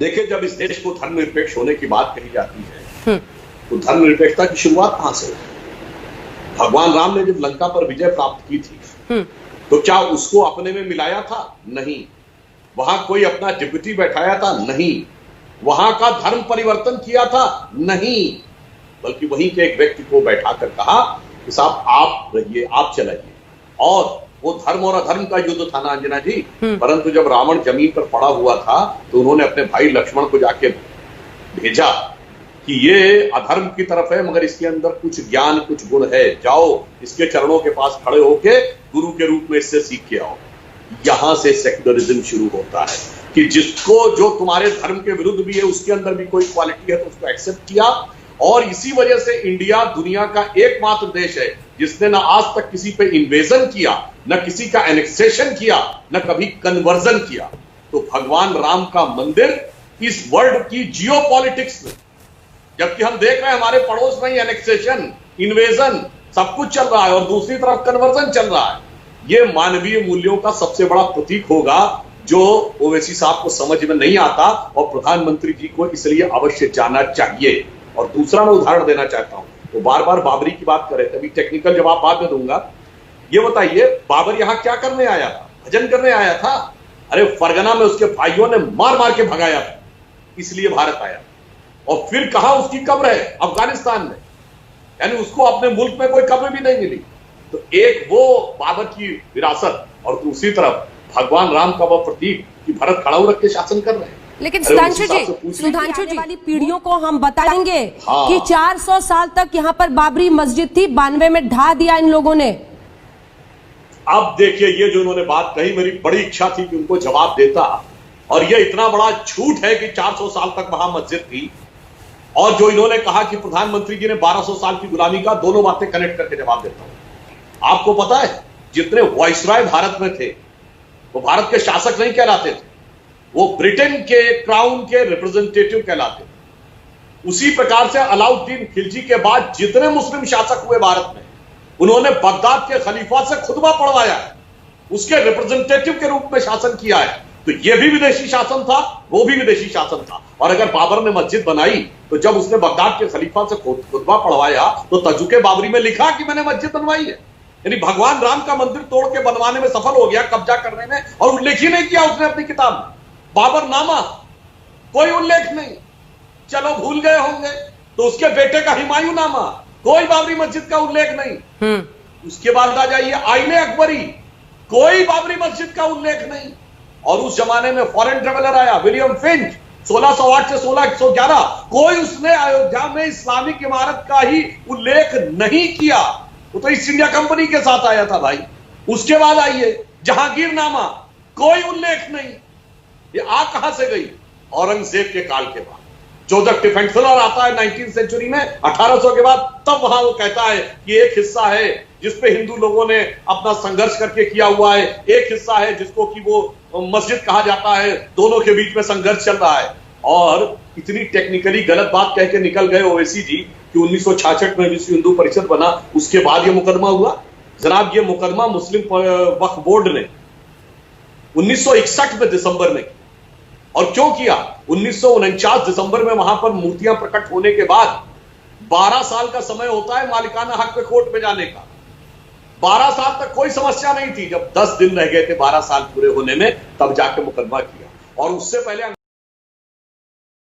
देखिए, जब इस देश को धर्मनिरपेक्ष होने की बात कही जाती है तो धर्मनिरपेक्षता की शुरुआत कहां से हुई? भगवान राम ने जब लंका पर विजय प्राप्त की थी तो क्या उसको अपने में मिलाया था? नहीं। वहां कोई अपना डिप्टी बैठाया था? नहीं। वहां का धर्म परिवर्तन किया था? नहीं। बल्कि वहीं के एक व्यक्ति को बैठाकर कहा कि साहब आप रहिए, आप चलाइए। और वो धर्म और अधर्म का युद्ध था ना अंजना जी। परंतु जब रावण जमीन पर पड़ा हुआ था तो उन्होंने अपने भाई लक्ष्मण को जाके भेजा कि ये अधर्म की तरफ है मगर इसके अंदर कुछ ज्ञान, कुछ गुण है, जाओ इसके चरणों के पास खड़े होके गुरु के रूप में इससे सीख के आओ। यहां से सेक्युलरिज्म शुरू होता है कि जिसको, जो तुम्हारे धर्म के विरुद्ध भी है, उसके अंदर भी कोई क्वालिटी है तो उसको एक्सेप्ट किया। और इसी वजह से इंडिया दुनिया का एकमात्र देश है जिसने ना आज तक किसी पे इन्वेजन किया, न किसी का एनेक्सेशन किया, न कभी कन्वर्जन किया। तो भगवान राम का मंदिर इस वर्ल्ड की जियोपॉलिटिक्स में, जबकि हम देख रहे हैं हमारे पड़ोस में ही एनेक्सेशन, इन्वेजन सब कुछ चल रहा है और दूसरी तरफ कन्वर्जन चल रहा है। ये मानवीय मूल्यों का सबसे बड़ा प्रतीक होगा जो ओवैसी साहब को समझ में नहीं आता और प्रधानमंत्री जी को इसलिए अवश्य जाना चाहिए। और दूसरा मैं उदाहरण देना चाहता हूं, तो बार बार बाबरी की बात करें, तभी टेक्निकल जवाब बाद में दूंगा। ये बताइए, बाबर यहां क्या करने आया था? भजन करने आया था? अरे फरगना में उसके भाइयों ने मार मार के भगाया था, इसलिए भारत आया। और फिर कहां उसकी कब्र है? अफगानिस्तान में। यानी उसको अपने मुल्क में कोई कब्र भी नहीं मिली। तो एक वो बाबर की विरासत और दूसरी तरफ भगवान राम का वो प्रतीक कि भरत खड़ाऊ रख के शासन कर रहे हैं। लेकिन सुधांशु जी वाली पीढ़ियों को हम बताएंगे कि 400 साल तक यहाँ पर बाबरी मस्जिद थी, 92 में ढा दिया इन लोगों ने। अब देखिए, ये जो उन्होंने बात कही, मेरी बड़ी इच्छा थी कि उनको जवाब देता। और ये इतना बड़ा झूठ है कि 400 साल तक वहां मस्जिद थी। और जो इन्होंने कहा कि प्रधानमंत्री जी ने 1200 साल की गुलामी का, दोनों बातें कनेक्ट करके जवाब देता हूं। आपको पता है जितने वाइसराय भारत में थे वो भारत के शासक नहीं कहलाते थे, वो ब्रिटेन के क्राउन के रिप्रेजेंटेटिव कहलाते थे। उसी प्रकार से अलाउद्दीन खिलजी के बाद जितने मुस्लिम शासक हुए भारत में, उन्होंने बगदाद के खलीफा से खुतबा पढ़वाया है, उसके रिप्रेजेंटेटिव के रूप में शासन किया है। तो यह भी विदेशी शासन था, वो भी विदेशी शासन था। और अगर बाबर ने मस्जिद बनाई तो जब उसने बगदाद के खलीफा से खुतबा पढ़वाया तो तजुके बाबरी में लिखा कि मैंने मस्जिद बनवाई है। यानी भगवान राम का मंदिर तोड़ के बनवाने में सफल हो गया, कब्जा करने में, और उल्लेख ही नहीं किया उसने अपनी किताब में। बाबर नामा कोई उल्लेख नहीं। चलो भूल गए होंगे तो उसके बेटे का हुमायूं नामा, कोई बाबरी मस्जिद का उल्लेख नहीं। उसके बाद आ जाइए आईने अकबरी, कोई बाबरी मस्जिद का उल्लेख नहीं। और उस जमाने में फॉरेन ट्रेवलर आया विलियम फिंच, 1608 से 1611, कोई उसने अयोध्या में इस्लामिक इमारत का ही उल्लेख नहीं किया। वो तो ईस्ट इंडिया कंपनी के साथ आया था भाई। उसके बाद आइए जहांगीरनामा, कोई उल्लेख नहीं। ये आ कहां से गई? औरंगजेब के काल के बाद। जोसेफ डिफेंसलर आता है 19वीं सेंचुरी में, 1800 के बाद, तब वहां वो कहता है कि एक हिस्सा है जिसपे हिंदू लोगों ने अपना संघर्ष करके किया हुआ है, एक हिस्सा है जिसको कि वो मस्जिद कहा जाता है, दोनों के बीच में संघर्ष चल रहा है। और इतनी टेक्निकली गलत बात कह के निकल गए ओवैसी जी कि 1966 में विश्व हिंदू परिषद बना, उसके बाद ये मुकदमा हुआ। जनाब, ये मुकदमा मुस्लिम वक्फ बोर्ड ने 1961 में दिसंबर में, और क्यों किया? 1949 दिसंबर में वहां पर मूर्तियां प्रकट होने के बाद 12 साल का समय होता है मालिकाना हक पे कोर्ट में जाने का। 12 साल तक कोई समस्या नहीं थी। जब 10 दिन रह गए थे 12 साल पूरे होने में, तब जाके मुकदमा किया। और उससे पहले